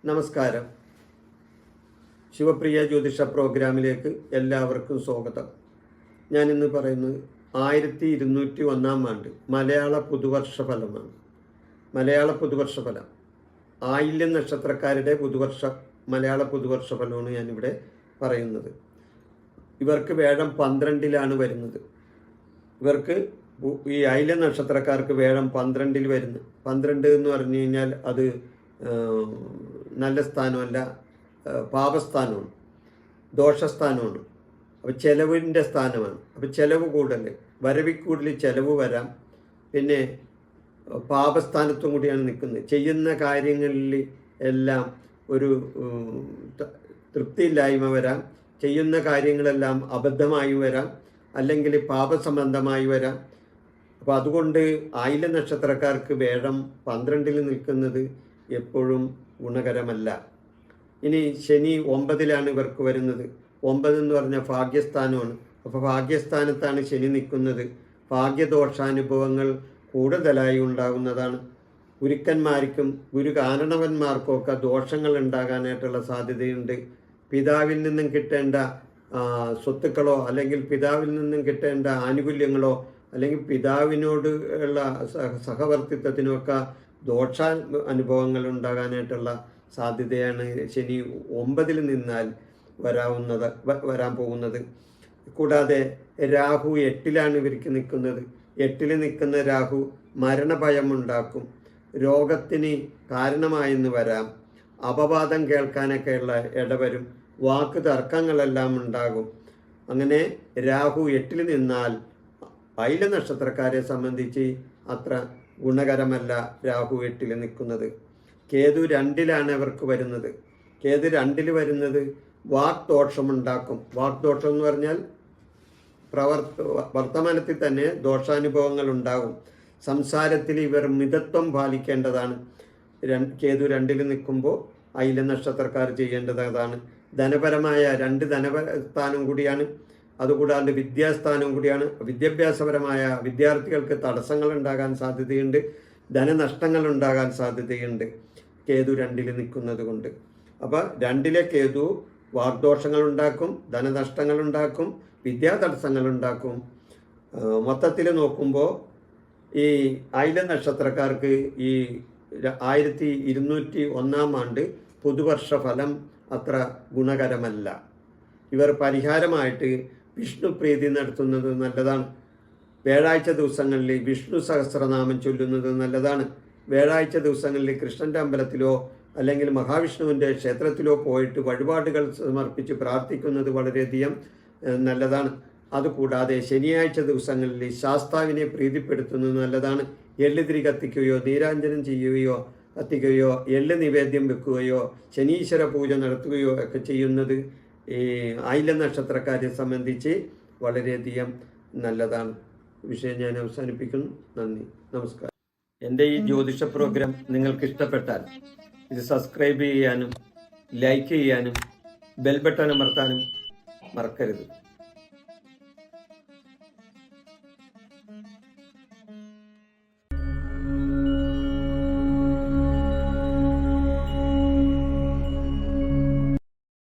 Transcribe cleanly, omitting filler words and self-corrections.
നമസ്കാരം. ശിവപ്രിയ ജ്യോതിഷ പ്രോഗ്രാമിലേക്ക് എല്ലാവർക്കും സ്വാഗതം. ഞാനിന്ന് പറയുന്നത് 1201 ആണ്ട് മലയാള പുതുവർഷ ഫലമാണ്. മലയാള പുതുവർഷ ഫലം ആയില്യം നക്ഷത്രക്കാരുടെ മലയാള പുതുവർഷ ഫലമാണ് ഞാനിവിടെ പറയുന്നത്. ഇവർക്ക് വേഴം 12-ലാണ് വരുന്നത്. ഇവർക്ക് ഈ ആയില്യം നക്ഷത്രക്കാർക്ക് വേഴം 12-ൽ വരുന്നു. 12 എന്ന് പറഞ്ഞു കഴിഞ്ഞാൽ അത് നല്ല സ്ഥാനമല്ല, പാപസ്ഥാനമാണ്, ദോഷസ്ഥാനമാണ്. അപ്പോൾ ചെലവിൻ്റെ സ്ഥാനമാണ്. അപ്പോൾ ചെലവ് കൂടുതൽ, വരവിൽ കൂടുതൽ ചെലവ് വരാം. പിന്നെ പാപസ്ഥാനത്തും കൂടിയാണ് നിൽക്കുന്നത്. ചെയ്യുന്ന കാര്യങ്ങളിൽ എല്ലാം ഒരു തൃപ്തിയില്ലായ്മ വരാം. ചെയ്യുന്ന കാര്യങ്ങളെല്ലാം അബദ്ധമായി വരാം, അല്ലെങ്കിൽ പാപസംബന്ധമായി വരാം. അപ്പോൾ അതുകൊണ്ട് ആയില്യം നക്ഷത്രക്കാർക്ക് വേഴം 12-ൽ നിൽക്കുന്നത് എപ്പോഴും ഗുണകരമല്ല. ഇനി ശനി 9-ലാണ് ഇവർക്ക് വരുന്നത്. 9 എന്ന് പറഞ്ഞാൽ ഭാഗ്യസ്ഥാനമാണ്. അപ്പോൾ ഭാഗ്യസ്ഥാനത്താണ് ശനി നിൽക്കുന്നത്. ഭാഗ്യദോഷാനുഭവങ്ങൾ കൂടുതലായി ഉണ്ടാകുന്നതാണ്. ഗുരുക്കന്മാർക്കും ഗുരുകാരണവന്മാർക്കൊക്കെ ദോഷങ്ങൾ ഉണ്ടാകാനായിട്ടുള്ള സാധ്യതയുണ്ട്. പിതാവിൽ നിന്നും കിട്ടേണ്ട സ്വത്തുക്കളോ അല്ലെങ്കിൽ പിതാവിൽ നിന്നും കിട്ടേണ്ട ആനുകൂല്യങ്ങളോ അല്ലെങ്കിൽ പിതാവിനോട് ഉള്ള സഹവർത്തിത്വത്തിനൊക്കെ ദോഷ അനുഭവങ്ങൾ ഉണ്ടാകാനായിട്ടുള്ള സാധ്യതയാണ് ശനി 9-ൽ നിന്നാൽ വരാൻ പോകുന്നത്. കൂടാതെ രാഹു 8-ലാണ് ഇവർക്ക് നിൽക്കുന്നത്. 8-ൽ നിൽക്കുന്ന രാഹു മരണഭയം ഉണ്ടാക്കും, രോഗത്തിന് കാരണമായെന്ന് വരാം, അപവാദം കേൾക്കാനൊക്കെയുള്ള ഇടവരും, വാക്ക് തർക്കങ്ങളെല്ലാം ഉണ്ടാകും. അങ്ങനെ രാഹു 8-ൽ നിന്നാൽ ആയില്യം നക്ഷത്രക്കാരെ സംബന്ധിച്ച് അത്ര ഗുണകരമല്ല. രാഹു 8-ൽ നിൽക്കുന്നത്. കേതു 2-ലാണ് അവർക്ക് വരുന്നത്. കേതു 2-ൽ വരുന്നത് വാക്ദോഷമുണ്ടാക്കും. വാക്ദോഷം എന്ന് പറഞ്ഞാൽ വർത്തമാനത്തിൽ തന്നെ ദോഷാനുഭവങ്ങൾ ഉണ്ടാകും. സംസാരത്തിൽ ഇവർ മിതത്വം പാലിക്കേണ്ടതാണ്. കേതു 2-ൽ നിൽക്കുമ്പോൾ ആയില്യം നക്ഷത്രക്കാർ ചെയ്യേണ്ടത് അതാണ്. ധനപരമായ 2 ധനസ്ഥാനം കൂടിയാണ്. അതുകൂടാതെ വിദ്യാസ്ഥാനവും കൂടിയാണ്. വിദ്യാഭ്യാസപരമായ വിദ്യാർത്ഥികൾക്ക് തടസ്സങ്ങൾ ഉണ്ടാകാൻ സാധ്യതയുണ്ട്, ധനനഷ്ടങ്ങൾ ഉണ്ടാകാൻ സാധ്യതയുണ്ട് കേതു 2-ൽ നിൽക്കുന്നത് കൊണ്ട്. അപ്പോൾ 2-ലെ കേതു വാഗ്ദോഷങ്ങൾ ഉണ്ടാക്കും, ധനനഷ്ടങ്ങൾ ഉണ്ടാക്കും, വിദ്യാതടസ്സങ്ങൾ ഉണ്ടാക്കും. മൊത്തത്തിൽ നോക്കുമ്പോൾ ഈ ആയില്യം നക്ഷത്രക്കാർക്ക് ഈ 1201 ആണ്ട് പുതുവർഷ ഫലം അത്ര ഗുണകരമല്ല. ഇവർ പരിഹാരമായിട്ട് വിഷ്ണു പ്രീതി നടത്തുന്നത് നല്ലതാണ്. വ്യാഴാഴ്ച ദിവസങ്ങളിൽ വിഷ്ണു സഹസ്രനാമം ചൊല്ലുന്നത് നല്ലതാണ്. വ്യാഴാഴ്ച ദിവസങ്ങളിൽ കൃഷ്ണൻ്റെ അമ്പലത്തിലോ അല്ലെങ്കിൽ മഹാവിഷ്ണുവിൻ്റെ ക്ഷേത്രത്തിലോ പോയിട്ട് വഴിപാടുകൾ സമർപ്പിച്ച് പ്രാർത്ഥിക്കുന്നത് വളരെയധികം നല്ലതാണ്. അതുകൂടാതെ ശനിയാഴ്ച ദിവസങ്ങളിൽ ശാസ്താവിനെ പ്രീതിപ്പെടുത്തുന്നത് നല്ലതാണ്. എള്ളുതിരി കത്തിക്കുകയോ നീരാഞ്ജനം ചെയ്യുകയോ കത്തിക്കുകയോ എള്ള് നിവേദ്യം വെക്കുകയോ ശനീശ്വര പൂജ നടത്തുകയോ ഒക്കെ ചെയ്യുന്നത് ഈ ആയില്യം നക്ഷത്രക്കാരെ സംബന്ധിച്ച് വളരെയധികം നല്ലതാണ്. വിഷയം ഞാൻ അവസാനിപ്പിക്കുന്നു. നന്ദി, നമസ്കാരം. എൻ്റെ ഈ ജ്യോതിഷ പ്രോഗ്രാം നിങ്ങൾക്ക് ഇഷ്ടപ്പെട്ടാൽ ഇത് സബ്സ്ക്രൈബ് ചെയ്യാനും ലൈക്ക് ചെയ്യാനും ബെൽ ബട്ടൺ അമർത്താനും മറക്കരുത്.